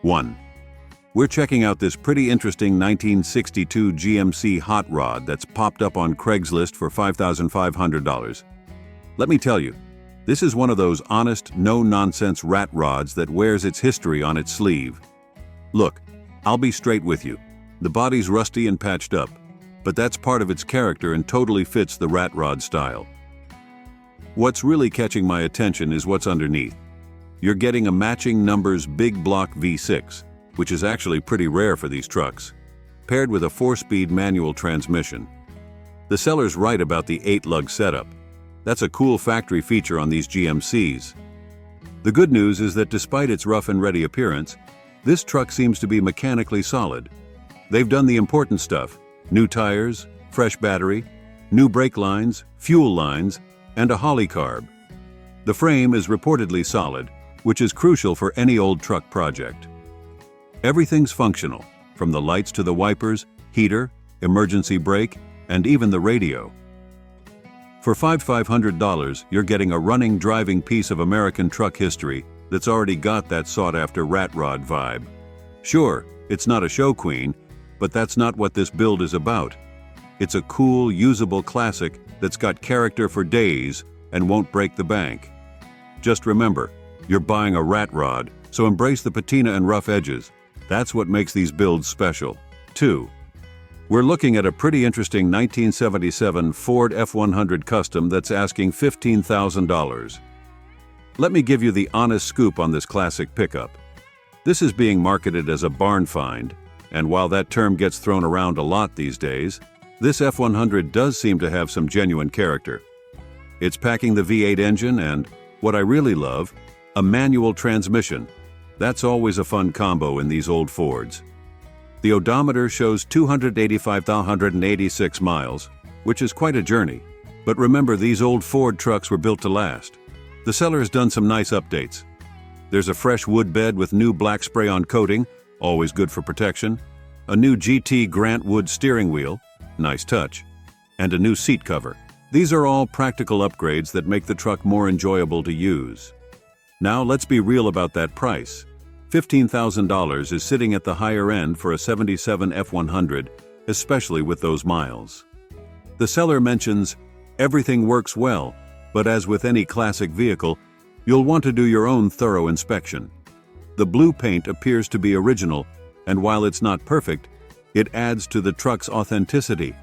1. We're checking out this pretty interesting 1962 GMC hot rod that's popped up on Craigslist for $5,500. Let me tell you, this is one of those honest, no-nonsense rat rods that wears its history on its sleeve. Look, I'll be straight with you. The body's rusty and patched up, but that's part of its character and totally fits the rat rod style. What's really catching my attention is what's underneath. You're getting a matching numbers big block V6, which is actually pretty rare for these trucks, paired with a 4-speed manual transmission. The seller's right about the 8-lug setup. That's a cool factory feature on these GMCs. The good news is that despite its rough and ready appearance, this truck seems to be mechanically solid. They've done the important stuff: new tires, fresh battery, new brake lines, fuel lines, and a Holley carb. The frame is reportedly solid, which is crucial for any old truck project. Everything's functional, from the lights to the wipers, heater, emergency brake, and even the radio. For $5,500, you're getting a running, driving piece of American truck history that's already got that sought-after rat rod vibe. Sure, it's not a show queen, but that's not what this build is about. It's a cool, usable classic that's got character for days and won't break the bank. Just remember, you're buying a rat rod, so embrace the patina and rough edges. That's what makes these builds special. 2. We're looking at a pretty interesting 1977 Ford F100 Custom that's asking $15,000. Let me give you the honest scoop on this classic pickup. This is being marketed as a barn find, and while that term gets thrown around a lot these days, this F100 does seem to have some genuine character. It's packing the V8 engine and, what I really love, a manual transmission. That's always a fun combo in these old Fords. The odometer shows 285,186 miles, which is quite a journey. But remember, these old Ford trucks were built to last. The seller has done some nice updates. There's a fresh wood bed with new black spray-on coating, always good for protection, a new GT Grant wood steering wheel, nice touch, and a new seat cover. These are all practical upgrades that make the truck more enjoyable to use. Now let's be real about that price. $15,000 is sitting at the higher end for a 77 F100, especially with those miles. The seller mentions, everything works well, but as with any classic vehicle, you'll want to do your own thorough inspection. The blue paint appears to be original, and while it's not perfect, it adds to the truck's authenticity.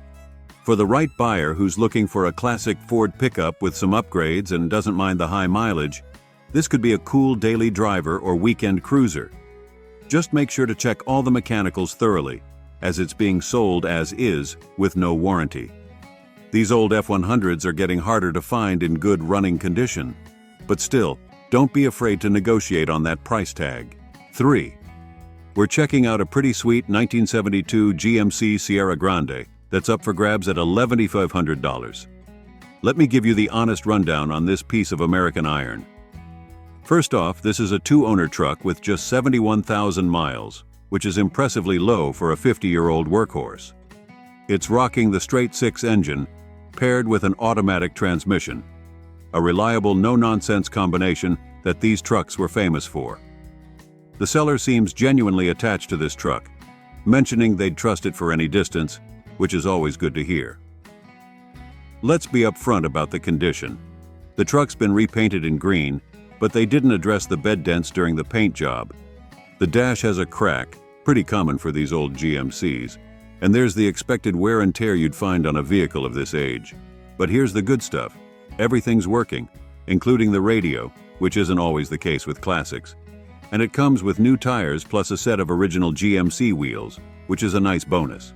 For the right buyer who's looking for a classic Ford pickup with some upgrades and doesn't mind the high mileage, this could be a cool daily driver or weekend cruiser. Just make sure to check all the mechanicals thoroughly, as it's being sold as is with no warranty. These old F100s are getting harder to find in good running condition. But still, don't be afraid to negotiate on that price tag. 3. We're checking out a pretty sweet 1972 GMC Sierra Grande that's up for grabs at $11,500. Let me give you the honest rundown on this piece of American iron. First off, this is a 2-owner truck with just 71,000 miles, which is impressively low for a 50-year-old workhorse. It's rocking the straight-six engine, paired with an automatic transmission, a reliable no-nonsense combination that these trucks were famous for. The seller seems genuinely attached to this truck, mentioning they'd trust it for any distance, which is always good to hear. Let's be upfront about the condition. The truck's been repainted in green, but they didn't address the bed dents during the paint job. The dash has a crack, pretty common for these old GMCs, and there's the expected wear and tear you'd find on a vehicle of this age. But here's the good stuff. Everything's working, including the radio, which isn't always the case with classics. And it comes with new tires plus a set of original GMC wheels, which is a nice bonus.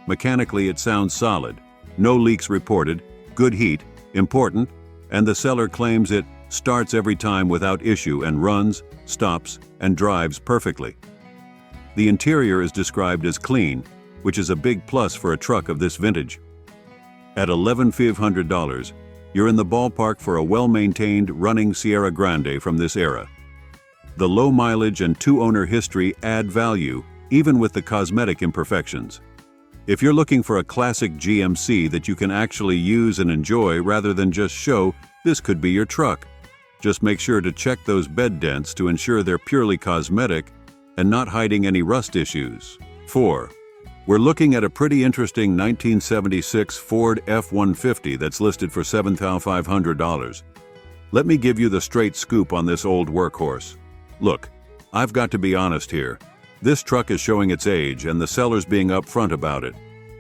Mechanically, it sounds solid. No leaks reported, good heat, important, and the seller claims it starts every time without issue and runs, stops, and drives perfectly. The interior is described as clean, which is a big plus for a truck of this vintage. At $11,500, you're in the ballpark for a well-maintained, running Sierra Grande from this era. The low mileage and 2-owner history add value, even with the cosmetic imperfections. If you're looking for a classic GMC that you can actually use and enjoy rather than just show, this could be your truck. Just make sure to check those bed dents to ensure they're purely cosmetic and not hiding any rust issues. 4. We're looking at a pretty interesting 1976 Ford F-150 that's listed for $7,500. Let me give you the straight scoop on this old workhorse. Look, I've got to be honest here. This truck is showing its age and the seller's being upfront about it.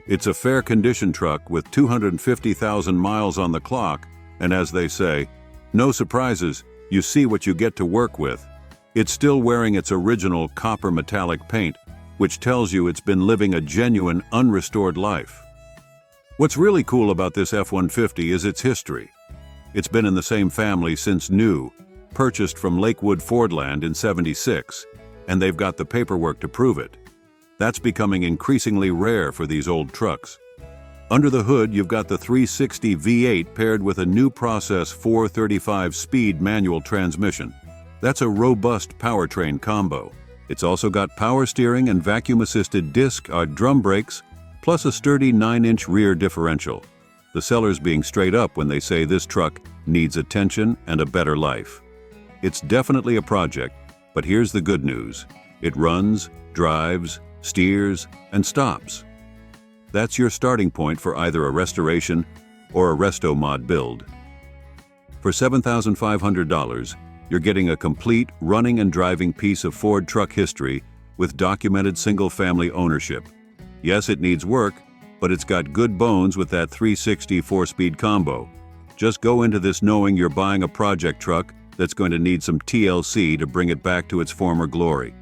It's a fair condition truck with 250,000 miles on the clock, and as they say, no surprises, you see what you get to work with. It's still wearing its original copper metallic paint, which tells you it's been living a genuine, unrestored life. What's really cool about this F-150 is its history. It's been in the same family since new, purchased from Lakewood Fordland in '76, and they've got the paperwork to prove it. That's becoming increasingly rare for these old trucks. Under the hood, you've got the 360 V8 paired with a new Process 435-speed manual transmission. That's a robust powertrain combo. It's also got power steering and vacuum-assisted disc or drum brakes, plus a sturdy 9-inch rear differential. The seller's being straight up when they say this truck needs attention and a better life. It's definitely a project, but here's the good news. It runs, drives, steers, and stops. That's your starting point for either a restoration or a resto mod build. For $7,500, you're getting a complete running and driving piece of Ford truck history with documented single-family ownership. Yes, it needs work, but it's got good bones with that 360 4-speed combo. Just go into this knowing you're buying a project truck that's going to need some TLC to bring it back to its former glory.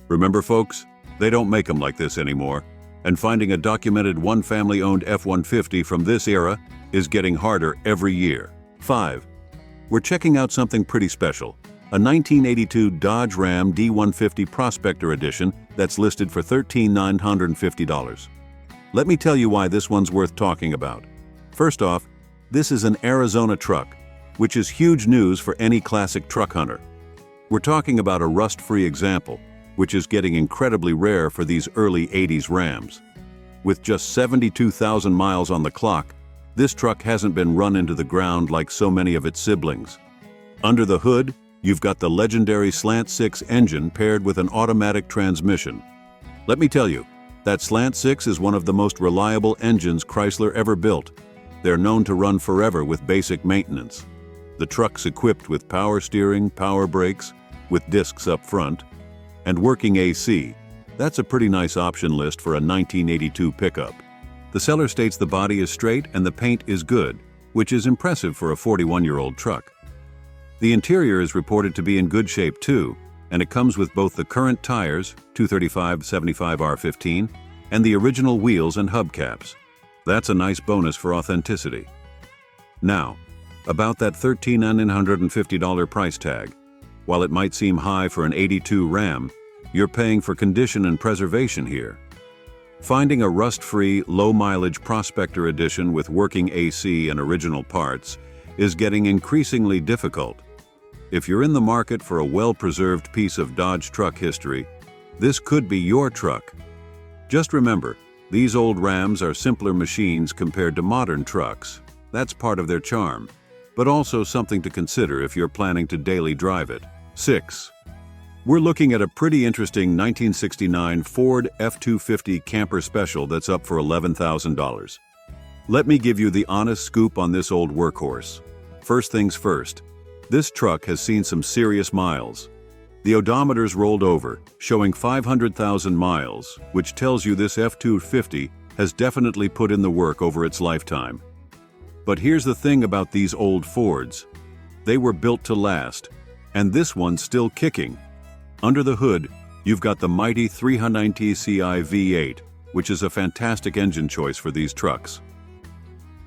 Remember, folks, they don't make them like this anymore, and finding a documented one-family-owned F-150 from this era is getting harder every year. 5. We're checking out something pretty special, a 1982 Dodge Ram D150 Prospector Edition that's listed for $13,950. Let me tell you why this one's worth talking about. First off, this is an Arizona truck, which is huge news for any classic truck hunter. We're talking about a rust-free example, which is getting incredibly rare for these early 80s Rams. With just 72,000 miles on the clock, this truck hasn't been run into the ground like so many of its siblings. Under the hood, you've got the legendary Slant 6 engine paired with an automatic transmission. Let me tell you, that Slant 6 is one of the most reliable engines Chrysler ever built. They're known to run forever with basic maintenance. The truck's equipped with power steering, power brakes, with discs up front, and working AC. That's a pretty nice option list for a 1982 pickup. The seller states the body is straight and the paint is good, which is impressive for a 41-year-old truck. The interior is reported to be in good shape too, and it comes with both the current tires, 235/75R15, and the original wheels and hubcaps. That's a nice bonus for authenticity. Now, about that $13,950 price tag. While it might seem high for an '82 Ram, you're paying for condition and preservation here. Finding a rust-free, low-mileage Prospector Edition with working AC and original parts is getting increasingly difficult. If you're in the market for a well-preserved piece of Dodge truck history, this could be your truck. Just remember, these old Rams are simpler machines compared to modern trucks. That's part of their charm, but also something to consider if you're planning to daily drive it. 6. We're looking at a pretty interesting 1969 Ford F-250 Camper Special that's up for $11,000. Let me give you the honest scoop on this old workhorse. First things first, this truck has seen some serious miles. The odometer's rolled over, showing 500,000 miles, which tells you this F-250 has definitely put in the work over its lifetime. But here's the thing about these old Fords. They were built to last, and this one's still kicking. Under the hood, you've got the mighty 390 Ci V8, which is a fantastic engine choice for these trucks.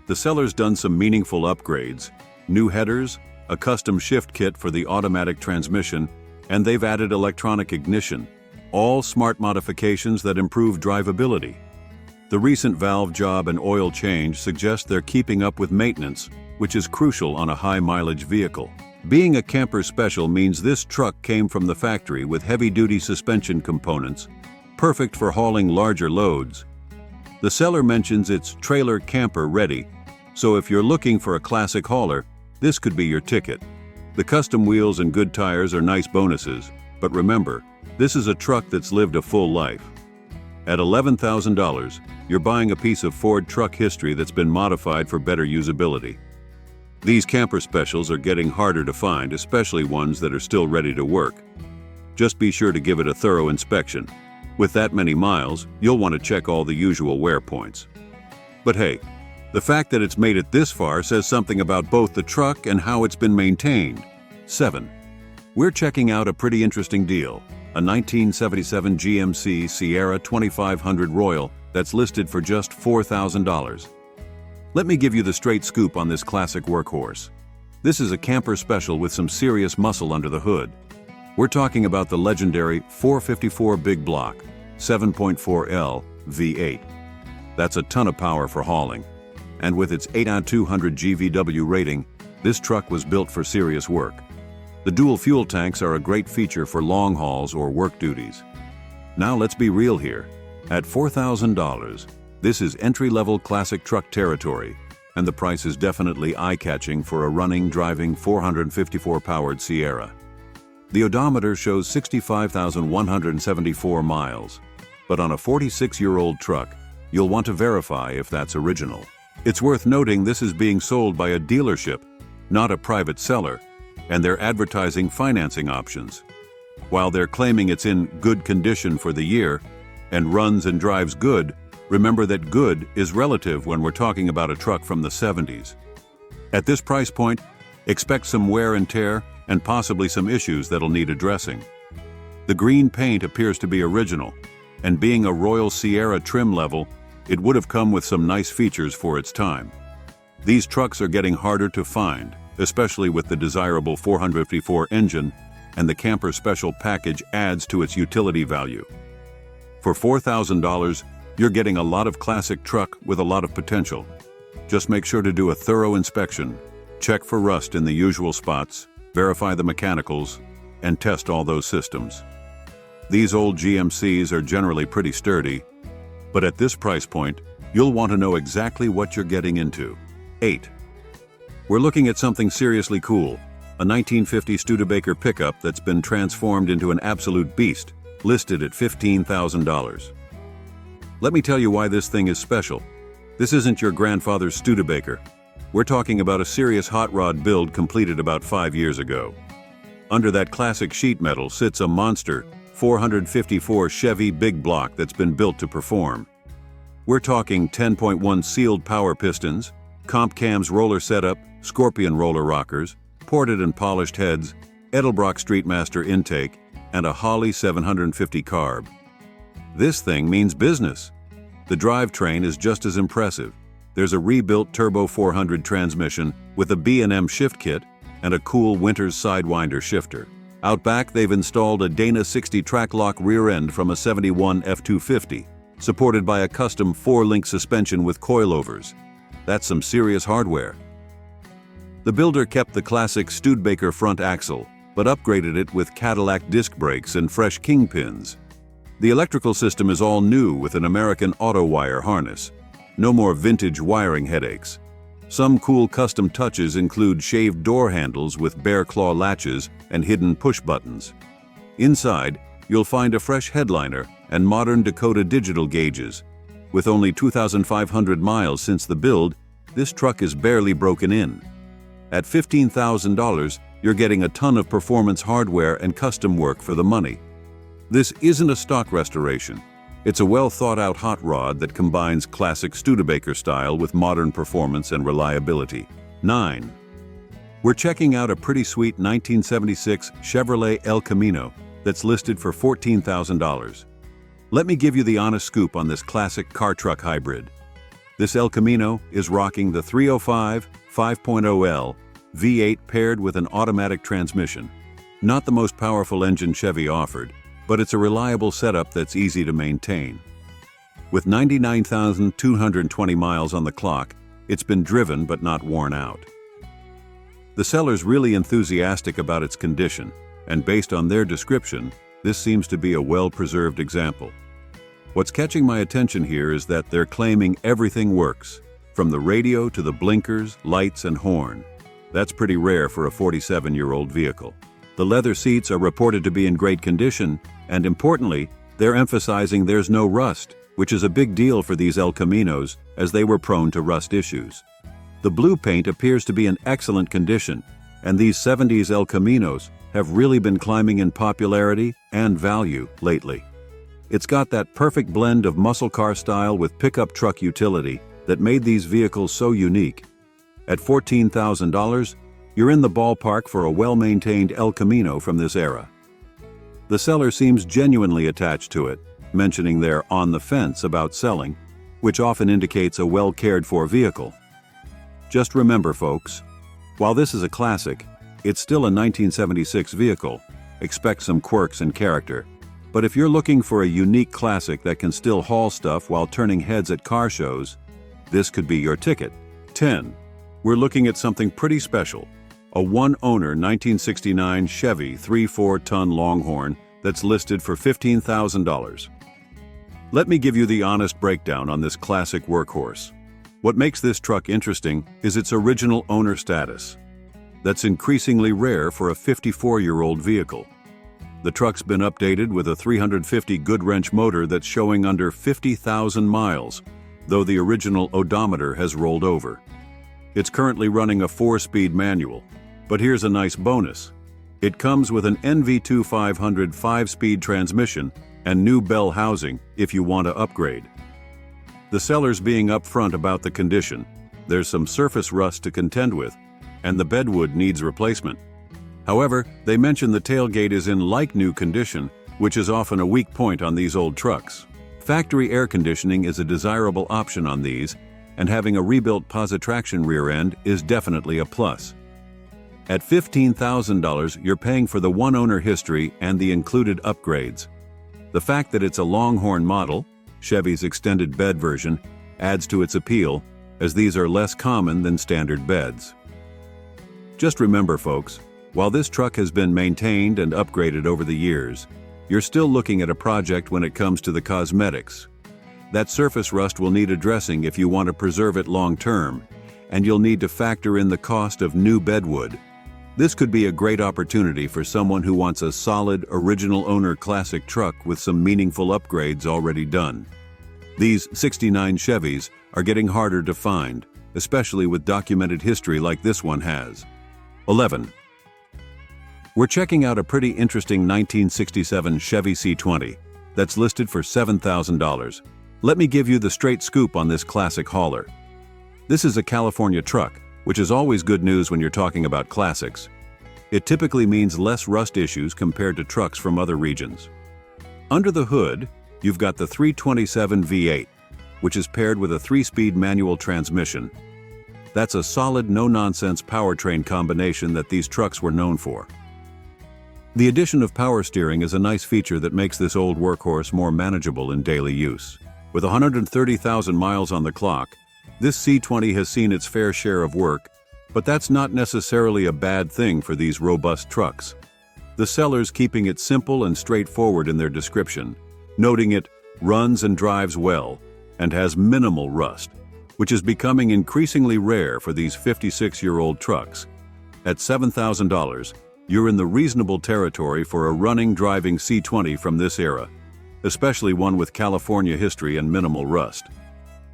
The seller's done some meaningful upgrades, new headers, a custom shift kit for the automatic transmission, and they've added electronic ignition, all smart modifications that improve drivability. The recent valve job and oil change suggest they're keeping up with maintenance, which is crucial on a high-mileage vehicle. Being a camper special means this truck came from the factory with heavy-duty suspension components, perfect for hauling larger loads. The seller mentions it's trailer camper ready, so if you're looking for a classic hauler, this could be your ticket. The custom wheels and good tires are nice bonuses, but remember, This is a truck that's lived a full life. At $11,000, you're buying a piece of Ford truck history that's been modified for better usability. These camper specials are getting harder to find, especially ones that are still ready to work. Just be sure to give it a thorough inspection. With that many miles, you'll want to check all the usual wear points. But hey, the fact that it's made it this far says something about both the truck and how it's been maintained. 7. We're checking out a pretty interesting deal. A 1977 GMC Sierra 2500 Royal that's listed for just $4,000. Let me give you the straight scoop on this classic workhorse. This is a camper special with some serious muscle under the hood. We're talking about the legendary 454 Big Block 7.4L V8. That's a ton of power for hauling. And with its 8,200 GVW rating, this truck was built for serious work. The dual fuel tanks are a great feature for long hauls or work duties. Now let's be real here. At $4,000, this is entry-level classic truck territory, and the price is definitely eye-catching for a running, driving 454-powered Sierra. The odometer shows 65,174 miles, but on a 46-year-old truck, you'll want to verify if that's original. It's worth noting this is being sold by a dealership, not a private seller, and they're advertising financing options. While they're claiming it's in good condition for the year and runs and drives good, remember that good is relative when we're talking about a truck from the 70s. At this price point, expect some wear and tear and possibly some issues that'll need addressing. The green paint appears to be original, and being a Royal Sierra trim level, it would have come with some nice features for its time. These trucks are getting harder to find, especially with the desirable 454 engine, and the camper special package adds to its utility value. For $4,000, you're getting a lot of classic truck with a lot of potential. Just make sure to do a thorough inspection, check for rust in the usual spots, verify the mechanicals, and test all those systems. These old GMCs are generally pretty sturdy, but at this price point, you'll want to know exactly what you're getting into. 8. We're looking at something seriously cool, a 1950 Studebaker pickup that's been transformed into an absolute beast, listed at $15,000. Let me tell you why this thing is special. This isn't your grandfather's Studebaker. We're talking about a serious hot rod build completed about 5 years ago. Under that classic sheet metal sits a monster 454 Chevy Big Block that's been built to perform. We're talking 10.1 sealed power pistons, Comp Cams roller setup, Scorpion roller rockers, ported and polished heads, Edelbrock Streetmaster intake, and a Holley 750 carb. This thing means business. The drivetrain is just as impressive. There's a rebuilt Turbo 400 transmission with a B&M shift kit and a cool Winters Sidewinder shifter. Out back, they've installed a Dana 60 track lock rear end from a 71 F250, supported by a custom 4-link suspension with coilovers. That's some serious hardware. The builder kept the classic Studebaker front axle, but upgraded it with Cadillac disc brakes and fresh kingpins. The electrical system is all new with an American Auto Wire harness. No more vintage wiring headaches. Some cool custom touches include shaved door handles with bear claw latches and hidden push buttons. Inside, you'll find a fresh headliner and modern Dakota digital gauges. With only 2,500 miles since the build, this truck is barely broken in. At $15,000, you're getting a ton of performance hardware and custom work for the money. This isn't a stock restoration. It's a well-thought-out hot rod that combines classic Studebaker style with modern performance and reliability. 9. We're checking out a pretty sweet 1976 Chevrolet El Camino that's listed for $14,000. Let me give you the honest scoop on this classic car-truck hybrid. This El Camino is rocking the 305 5.0L V8 paired with an automatic transmission. Not the most powerful engine Chevy offered, but it's a reliable setup that's easy to maintain. With 99,220 miles on the clock, it's been driven but not worn out. The seller's really enthusiastic about its condition, and based on their description, this seems to be a well-preserved example. What's catching my attention here is that they're claiming everything works, from the radio to the blinkers, lights, and horn. That's pretty rare for a 47-year-old vehicle. The leather seats are reported to be in great condition, And importantly, they're emphasizing there's no rust, which is a big deal for these El Caminos as they were prone to rust issues. The blue paint appears to be in excellent condition, and these 70s El Caminos have really been climbing in popularity and value lately. It's got that perfect blend of muscle car style with pickup truck utility that made these vehicles so unique. At $14,000, you're in the ballpark for a well-maintained El Camino from this era. The seller seems genuinely attached to it, mentioning they're on the fence about selling, which often indicates a well-cared-for vehicle. Just remember, folks, while this is a classic, it's still a 1976 vehicle. Expect some quirks and character. But if you're looking for a unique classic that can still haul stuff while turning heads at car shows, this could be your ticket. 10. We're looking at something pretty special. A one-owner 1969 Chevy 3/4-ton Longhorn that's listed for $15,000. Let me give you the honest breakdown on this classic workhorse. What makes this truck interesting is its original owner status. That's increasingly rare for a 54-year-old vehicle. The truck's been updated with a 350 Goodwrench motor that's showing under 50,000 miles, though the original odometer has rolled over. It's currently running a 4-speed manual, but here's a nice bonus. It comes with an NV2 500 5-speed transmission and new bell housing if you want to upgrade. The seller's being upfront about the condition. There's some surface rust to contend with, and the bedwood needs replacement. However, they mention the tailgate is in like-new condition, which is often a weak point on these old trucks. Factory air conditioning is a desirable option on these, and having a rebuilt Positraction rear end is definitely a plus. At $15,000, you're paying for the one-owner history and the included upgrades. The fact that it's a Longhorn model, Chevy's extended bed version, adds to its appeal, as these are less common than standard beds. Just remember, folks, while this truck has been maintained and upgraded over the years, you're still looking at a project when it comes to the cosmetics. That surface rust will need addressing if you want to preserve it long-term, and you'll need to factor in the cost of new bedwood. This could be a great opportunity for someone who wants a solid, original owner classic truck with some meaningful upgrades already done. These 69 Chevys are getting harder to find, especially with documented history like this one has. 11. We're checking out a pretty interesting 1967 Chevy C20 that's listed for $7,000. Let me give you the straight scoop on this classic hauler. This is a California truck, which is always good news when you're talking about classics. It typically means less rust issues compared to trucks from other regions. Under the hood, you've got the 327 V8, which is paired with a 3-speed manual transmission. That's a solid, no-nonsense powertrain combination that these trucks were known for. The addition of power steering is a nice feature that makes this old workhorse more manageable in daily use. With 130,000 miles on the clock, this C20 has seen its fair share of work, but that's not necessarily a bad thing for these robust trucks. The seller's keeping it simple and straightforward in their description, noting it runs and drives well and has minimal rust, which is becoming increasingly rare for these 56-year-old trucks. At $7,000, you're in the reasonable territory for a running, driving C20 from this era, especially one with California history and minimal rust.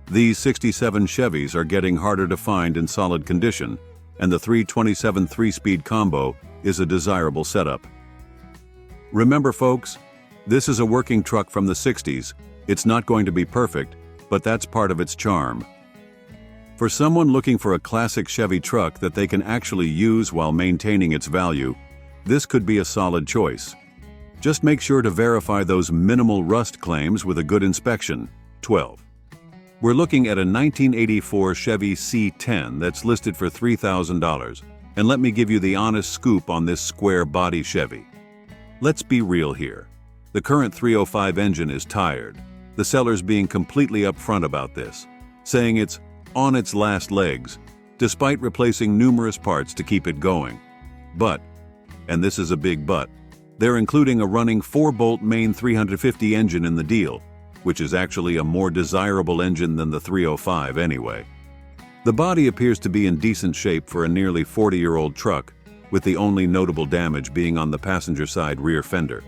These 67 Chevys are getting harder to find in solid condition, and the 327 3-speed combo is a desirable setup. Remember, folks, this is a working truck from the 60s. It's not going to be perfect, but that's part of its charm. For someone looking for a classic Chevy truck that they can actually use while maintaining its value, this could be a solid choice. Just make sure to verify those minimal rust claims with a good inspection. 12. We're looking at a 1984 Chevy C10 that's listed for $3,000, and let me give you the honest scoop on this square-body Chevy. Let's be real here. The current 305 engine is tired. The seller's being completely upfront about this, saying it's on its last legs, despite replacing numerous parts to keep it going. But, and this is a big but, they're including a running 4-bolt main 350 engine in the deal, which is actually a more desirable engine than the 305 anyway. The body appears to be in decent shape for a nearly 40-year-old truck, with the only notable damage being on the passenger side rear fender.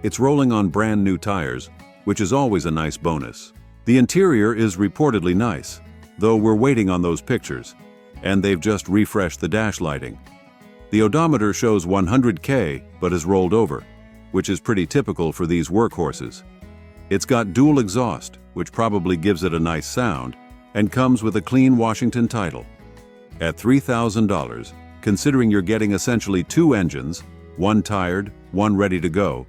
It's rolling on brand new tires, which is always a nice bonus. The interior is reportedly nice, though we're waiting on those pictures, and they've just refreshed the dash lighting. The odometer shows 100K but is rolled over, which is pretty typical for these workhorses. It's got dual exhaust, which probably gives it a nice sound, and comes with a clean Washington title. At $3,000, considering you're getting essentially two engines, one tired, one ready to go,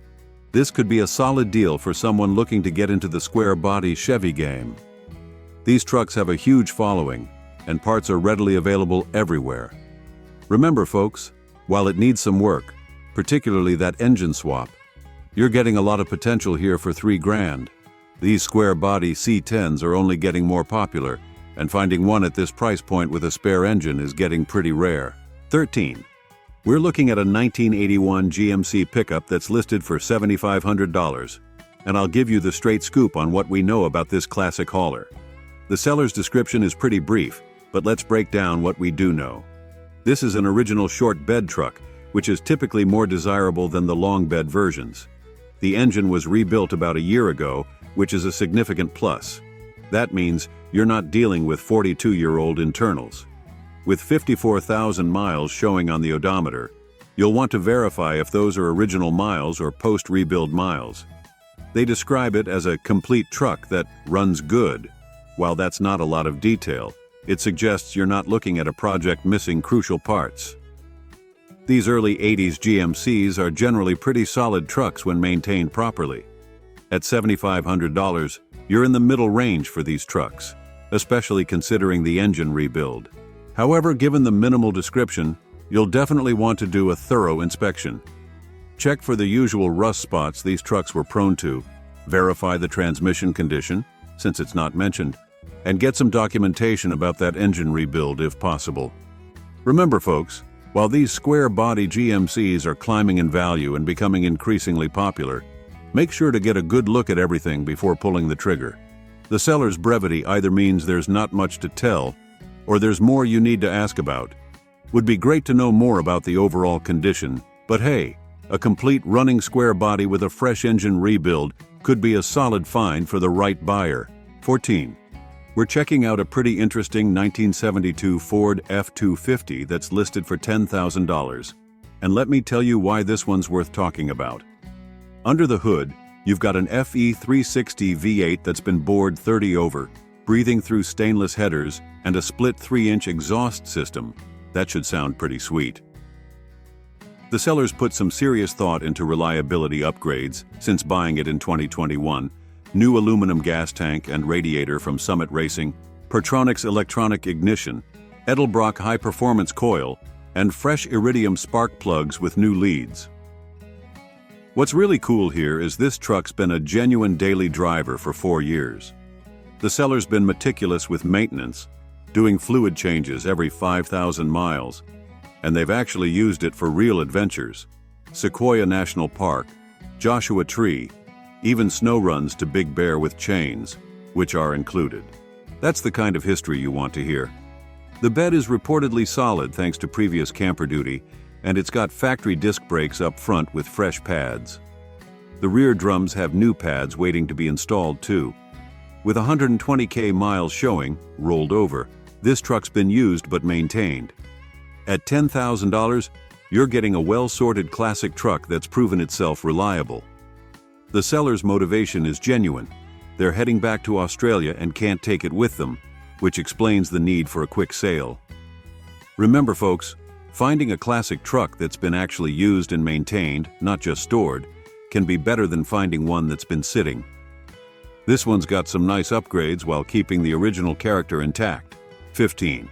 this could be a solid deal for someone looking to get into the square-body Chevy game. These trucks have a huge following, and parts are readily available everywhere. Remember, folks, while it needs some work, particularly that engine swap, you're getting a lot of potential here for $3,000. These square-body C10s are only getting more popular, and finding one at this price point with a spare engine is getting pretty rare. 13. We're looking at a 1981 GMC pickup that's listed for $7,500, and I'll give you the straight scoop on what we know about this classic hauler. The seller's description is pretty brief, but let's break down what we do know. This is an original short bed truck, which is typically more desirable than the long bed versions. The engine was rebuilt about a year ago, which is a significant plus. That means you're not dealing with 42-year-old internals. With 54,000 miles showing on the odometer, you'll want to verify if those are original miles or post-rebuild miles. They describe it as a complete truck that runs good. While that's not a lot of detail, it suggests you're not looking at a project missing crucial parts. These early 80s GMCs are generally pretty solid trucks when maintained properly. At $7,500, you're in the middle range for these trucks, especially considering the engine rebuild. However, given the minimal description, you'll definitely want to do a thorough inspection. Check for the usual rust spots these trucks were prone to, verify the transmission condition, since it's not mentioned, and get some documentation about that engine rebuild if possible. Remember, folks, while these square-body GMCs are climbing in value and becoming increasingly popular, make sure to get a good look at everything before pulling the trigger. The seller's brevity either means there's not much to tell, or there's more you need to ask about. Would be great to know more about the overall condition, but hey, a complete running square body with a fresh engine rebuild could be a solid find for the right buyer. 14. We're checking out a pretty interesting 1972 Ford F-250 that's listed for $10,000. And let me tell you why this one's worth talking about. Under the hood, you've got an FE360 V8 that's been bored 30 over, breathing through stainless headers, and a split 3-inch exhaust system. That should sound pretty sweet. The sellers put some serious thought into reliability upgrades since buying it in 2021. New aluminum gas tank and radiator from Summit Racing, Pertronix electronic ignition, Edelbrock high-performance coil, and fresh iridium spark plugs with new leads. What's really cool here is this truck's been a genuine daily driver for 4 years. The seller's been meticulous with maintenance, doing fluid changes every 5,000 miles, and they've actually used it for real adventures. Sequoia National Park, Joshua Tree, even snow runs to Big Bear with chains, which are included. That's the kind of history you want to hear. The bed is reportedly solid thanks to previous camper duty, and it's got factory disc brakes up front with fresh pads. The rear drums have new pads waiting to be installed too. With 120K miles showing, rolled over, this truck's been used but maintained. At $10,000, you're getting a well-sorted classic truck that's proven itself reliable. The seller's motivation is genuine. They're heading back to Australia and can't take it with them, which explains the need for a quick sale. Remember, folks, finding a classic truck that's been actually used and maintained, not just stored, can be better than finding one that's been sitting. This one's got some nice upgrades while keeping the original character intact. 15.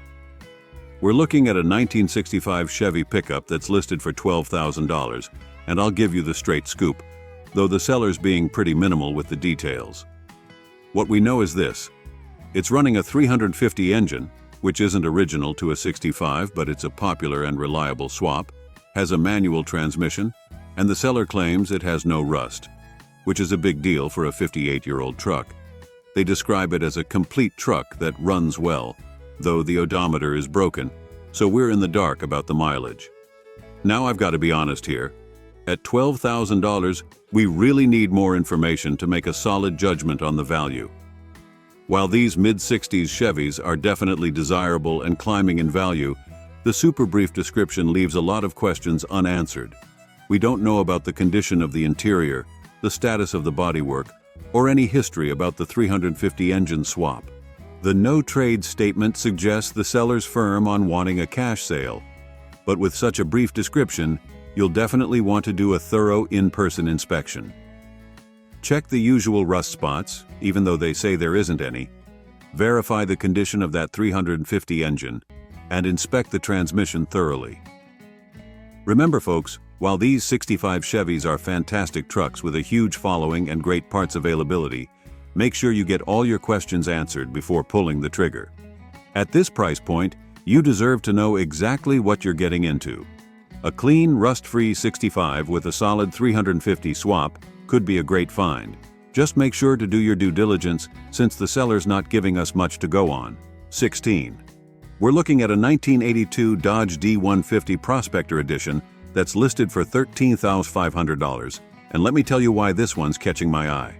We're looking at a 1965 Chevy pickup that's listed for $12,000, and I'll give you the straight scoop, though the seller's being pretty minimal with the details. What we know is this: it's running a 350 engine, which isn't original to a 65, but it's a popular and reliable swap, has a manual transmission, and the seller claims it has no rust, which is a big deal for a 58-year-old truck. They describe it as a complete truck that runs well, though the odometer is broken, so we're in the dark about the mileage. Now I've got to be honest here. At $12,000, we really need more information to make a solid judgment on the value. While these mid-60s Chevys are definitely desirable and climbing in value, the super brief description leaves a lot of questions unanswered. We don't know about the condition of the interior, the status of the bodywork, or any history about the 350 engine swap. The no-trade statement suggests the seller's firm on wanting a cash sale. But with such a brief description, you'll definitely want to do a thorough in-person inspection. Check the usual rust spots, even though they say there isn't any. Verify the condition of that 350 engine, and inspect the transmission thoroughly. Remember folks, while these 65 Chevys are fantastic trucks with a huge following and great parts availability, make sure you get all your questions answered before pulling the trigger. At this price point, you deserve to know exactly what you're getting into. A clean, rust-free 65 with a solid 350 swap could be a great find. Just make sure to do your due diligence since the seller's not giving us much to go on. 16. We're looking at a 1982 Dodge D150 Prospector Edition that's listed for $13,500, and let me tell you why this one's catching my eye.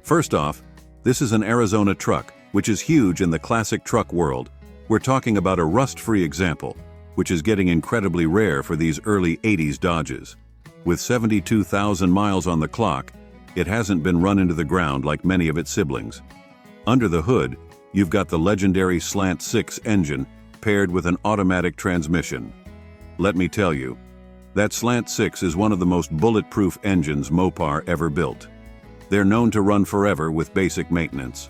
First off, this is an Arizona truck, which is huge in the classic truck world. We're talking about a rust-free example, which is getting incredibly rare for these early 80s Dodges. With 72,000 miles on the clock, it hasn't been run into the ground like many of its siblings. Under the hood, you've got the legendary Slant 6 engine paired with an automatic transmission. Let me tell you, that Slant 6 is one of the most bulletproof engines Mopar ever built. They're known to run forever with basic maintenance.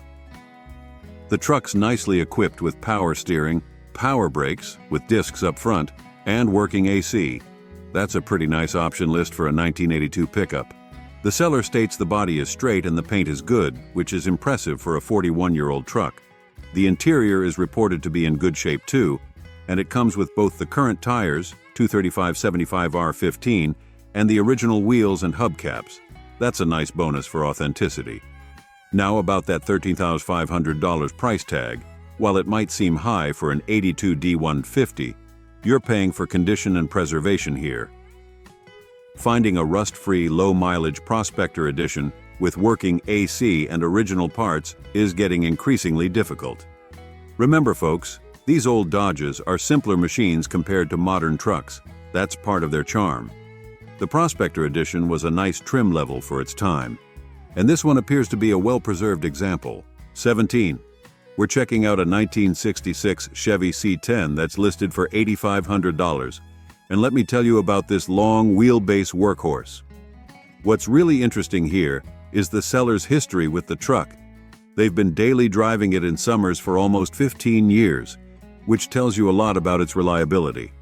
The truck's nicely equipped with power steering, power brakes with discs up front, and working AC. That's a pretty nice option list for a 1982 pickup. The seller states the body is straight and the paint is good, which is impressive for a 41-year-old truck. The interior is reported to be in good shape too, and it comes with both the current tires, 235/75R15, and the original wheels and hubcaps. That's a nice bonus for authenticity. Now about that $13,500 price tag. While it might seem high for an 82 D150, you're paying for condition and preservation here. Finding a rust-free, low-mileage Prospector Edition with working AC and original parts is getting increasingly difficult. Remember folks, these old Dodges are simpler machines compared to modern trucks. That's part of their charm. The Prospector Edition was a nice trim level for its time, and this one appears to be a well-preserved example. 17. We're checking out a 1966 Chevy C10 that's listed for $8,500, and let me tell you about this long wheelbase workhorse. What's really interesting here is the seller's history with the truck. They've been daily driving it in summers for almost 15 years, which tells you a lot about its reliability.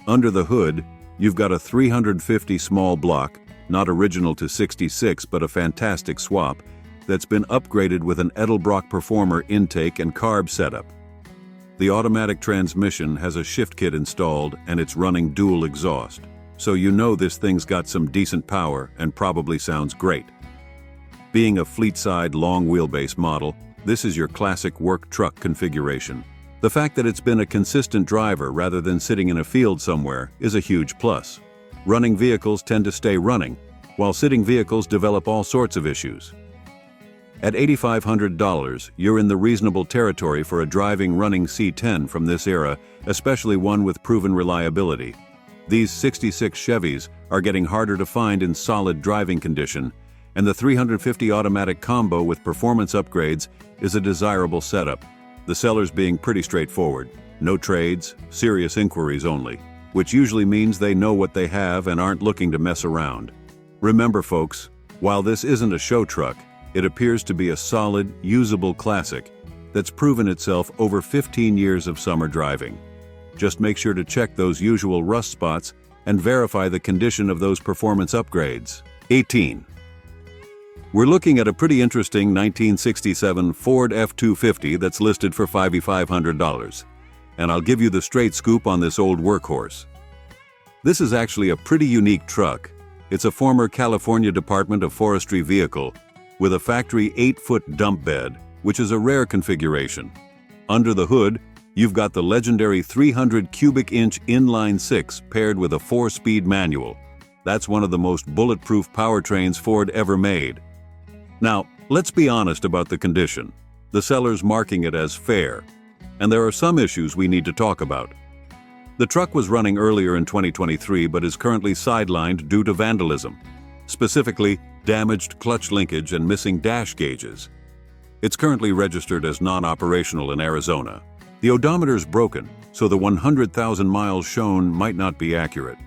Under the hood, you've got a 350 small block, not original to 66 but a fantastic swap, that's been upgraded with an Edelbrock Performer intake and carb setup. The automatic transmission has a shift kit installed and it's running dual exhaust, so you know this thing's got some decent power and probably sounds great. Being a fleet-side long wheelbase model, this is your classic work truck configuration. The fact that it's been a consistent driver rather than sitting in a field somewhere is a huge plus. Running vehicles tend to stay running, while sitting vehicles develop all sorts of issues. At $8,500, you're in the reasonable territory for a driving running C10 from this era, especially one with proven reliability. These 66 Chevys are getting harder to find in solid driving condition, and the 350 automatic combo with performance upgrades is a desirable setup. The seller's being pretty straightforward. No trades, serious inquiries only, which usually means they know what they have and aren't looking to mess around. Remember folks, while this isn't a show truck, it appears to be a solid, usable classic that's proven itself over 15 years of summer driving. Just make sure to check those usual rust spots and verify the condition of those performance upgrades. 18. We're looking at a pretty interesting 1967 Ford F-250 that's listed for $5,500, and I'll give you the straight scoop on this old workhorse. This is actually a pretty unique truck. It's a former California Department of Forestry vehicle with a factory 8-foot dump bed, which is a rare configuration. Under the hood, you've got the legendary 300 cubic inch inline 6 paired with a 4-speed manual. That's one of the most bulletproof powertrains Ford ever made. Now, let's be honest about the condition. The seller's marking it as fair, and there are some issues we need to talk about. The truck was running earlier in 2023 but is currently sidelined due to vandalism, specifically damaged clutch linkage and missing dash gauges. It's currently registered as non-operational in Arizona. The odometer is broken, so the 100,000 miles shown might not be accurate.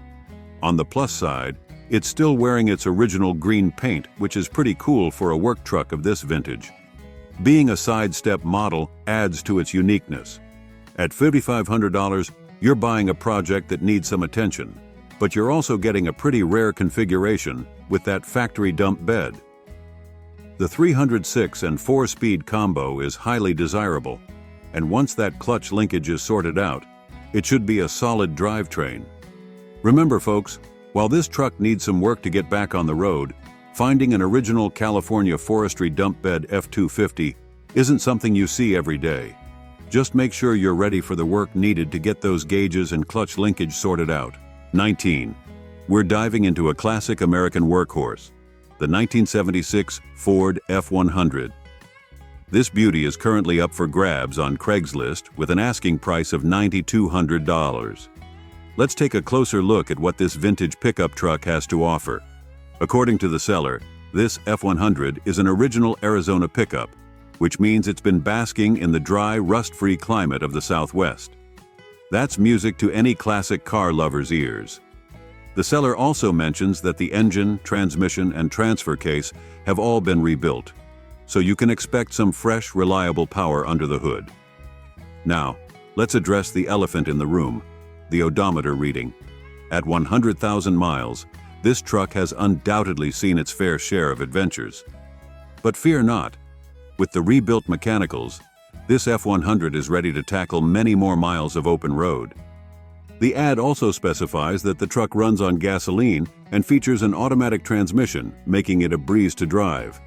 On the plus side, it's still wearing its original green paint, which is pretty cool for a work truck of this vintage. Being a sidestep model adds to its uniqueness. At $5,500, you're buying a project that needs some attention, but you're also getting a pretty rare configuration with that factory dump bed. The 306 and 4-speed combo is highly desirable, and once that clutch linkage is sorted out, it should be a solid drivetrain. Remember folks, while this truck needs some work to get back on the road, finding an original California forestry dump bed F-250 isn't something you see every day. Just make sure you're ready for the work needed to get those gauges and clutch linkage sorted out. 19. We're diving into a classic American workhorse, the 1976 Ford F-100. This beauty is currently up for grabs on Craigslist with an asking price of $9,200. Let's take a closer look at what this vintage pickup truck has to offer. According to the seller, this F-100 is an original Arizona pickup, which means it's been basking in the dry, rust-free climate of the Southwest. That's music to any classic car lover's ears. The seller also mentions that the engine, transmission, and transfer case have all been rebuilt, so you can expect some fresh, reliable power under the hood. Now, let's address the elephant in the room, the odometer reading. At 100,000 miles, this truck has undoubtedly seen its fair share of adventures. But fear not. With the rebuilt mechanicals, this F-100 is ready to tackle many more miles of open road. The ad also specifies that the truck runs on gasoline and features an automatic transmission, making it a breeze to drive.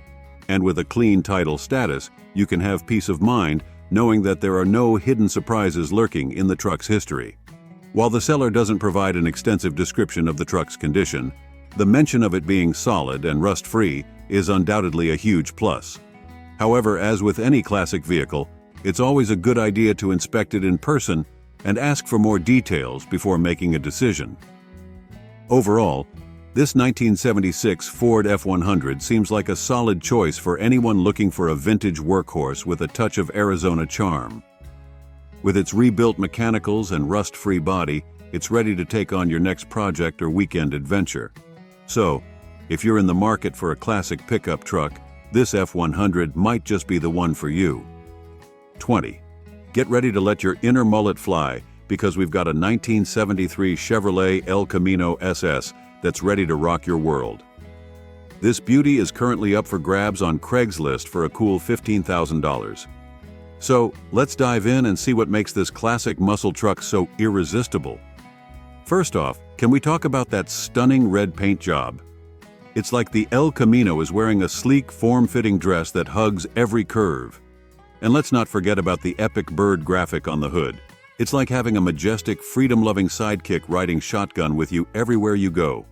And with a clean title status, you can have peace of mind knowing that there are no hidden surprises lurking in the truck's history. While the seller doesn't provide an extensive description of the truck's condition, the mention of it being solid and rust-free is undoubtedly a huge plus. However, as with any classic vehicle, it's always a good idea to inspect it in person and ask for more details before making a decision. Overall, this 1976 Ford F-100 seems like a solid choice for anyone looking for a vintage workhorse with a touch of Arizona charm. With its rebuilt mechanicals and rust-free body, it's ready to take on your next project or weekend adventure. So, if you're in the market for a classic pickup truck, this F-100 might just be the one for you. 20. Get ready to let your inner mullet fly because we've got a 1973 Chevrolet El Camino SS that's ready to rock your world. This beauty is currently up for grabs on Craigslist for a cool $15,000. So, let's dive in and see what makes this classic muscle truck so irresistible. First off, can we talk about that stunning red paint job? It's like the El Camino is wearing a sleek, form-fitting dress that hugs every curve. And let's not forget about the epic bird graphic on the hood. It's like having a majestic, freedom-loving sidekick riding shotgun with you everywhere you go.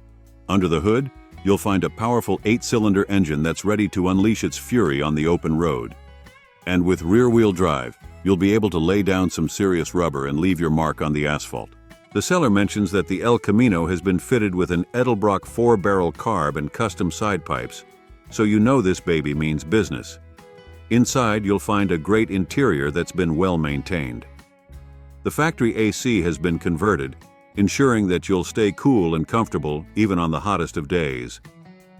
Under the hood, you'll find a powerful 8-cylinder engine that's ready to unleash its fury on the open road. And with rear-wheel drive, you'll be able to lay down some serious rubber and leave your mark on the asphalt. The seller mentions that the El Camino has been fitted with an Edelbrock 4-barrel carb and custom side pipes, so you know this baby means business. Inside, you'll find a great interior that's been well maintained. The factory AC has been converted, ensuring that you'll stay cool and comfortable even on the hottest of days.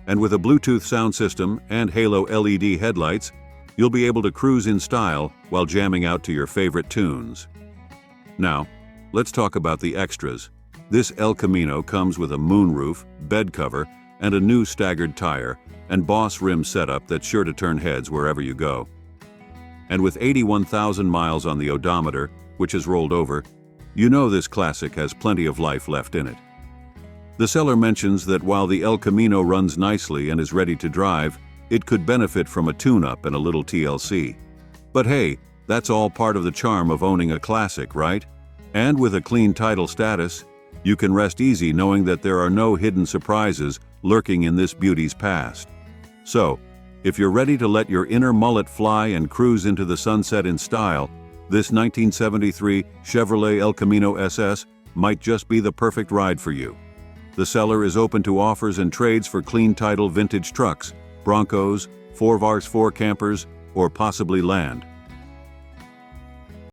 And with a Bluetooth sound system and Halo LED headlights, you'll be able to cruise in style while jamming out to your favorite tunes. Now, let's talk about the extras. This El Camino comes with a moonroof, bed cover, and a new staggered tire and Boss rim setup that's sure to turn heads wherever you go. And with 81,000 miles on the odometer, which has rolled over, you know this classic has plenty of life left in it. The seller mentions that while the El Camino runs nicely and is ready to drive, it could benefit from a tune-up and a little TLC. But hey, that's all part of the charm of owning a classic, right? And with a clean title status, You can rest easy knowing that there are no hidden surprises lurking in this beauty's past. So, if you're ready to let your inner mullet fly and cruise into the sunset in style, this 1973 Chevrolet El Camino SS might just be the perfect ride for you. The seller is open to offers and trades for clean title vintage trucks, Broncos, 4x4 campers, or possibly land.